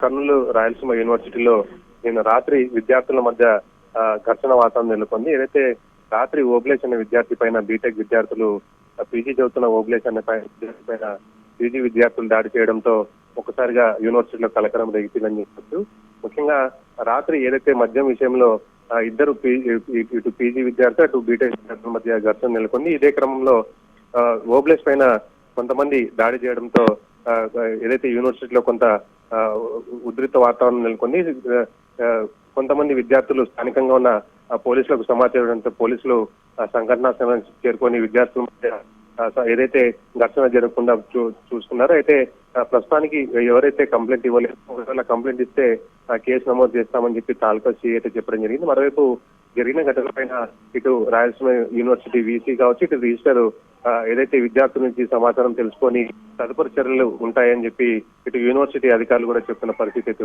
కర్నూలు రాయలసీమ యూనివర్సిటీలో నిన్న రాత్రి విద్యార్థుల మధ్య ఘర్షణ వాతావరణం నెలకొంది. ఏదైతే రాత్రి ఓబ్లేష్ అనే విద్యార్థి పైన బీటెక్ విద్యార్థులు పీజీ చదువుతున్న ఓబ్లేష్ అనే పైన పీజీ విద్యార్థులు దాడి చేయడంతో ఒక్కసారిగా యూనివర్సిటీలో కలకలం రేగిపోయిందని చెప్పొచ్చు. ముఖ్యంగా రాత్రి ఏదైతే మద్యం విషయంలో ఇద్దరు ఇటు పీజీ విద్యార్థి అటు బీటెక్ విద్యార్థుల మధ్య ఘర్షణ నెలకొంది. ఇదే క్రమంలో ఓబ్లేష్ పైన కొంతమంది దాడి చేయడంతో ఏదైతే యూనివర్సిటీలో కొంత ఉద్రిక్త వాతావరణం నెలకొంది. కొంతమంది విద్యార్థులు స్థానికంగా ఉన్న పోలీసులకు సమాచారంతో పోలీసులు సంఘటనా స్థలానికి చేరుకొని విద్యార్థుల మధ్య ఏదైతే ఘర్షణ జరగకుండా చూసుకున్నారో. అయితే ప్రస్తుతానికి ఎవరైతే కంప్లైంట్ ఇవ్వలేదు, ఒకవేళ కంప్లైంట్ ఇస్తే కేసు నమోదు చేస్తామని చెప్పి తాలూకా అయితే చెప్పడం జరిగింది. మరోవైపు జరిగిన ఘటన పైన ఇటు రాయలసీమ యూనివర్సిటీ వీసీ కావచ్చు, ఇటు రిజిస్టర్ ఏదైతే విద్యార్థుల నుంచి సమాచారం తెలుసుకొని తదుపరి చర్యలు ఉంటాయని చెప్పి ఇటు యూనివర్సిటీ అధికారులు కూడా చెప్తున్న పరిస్థితి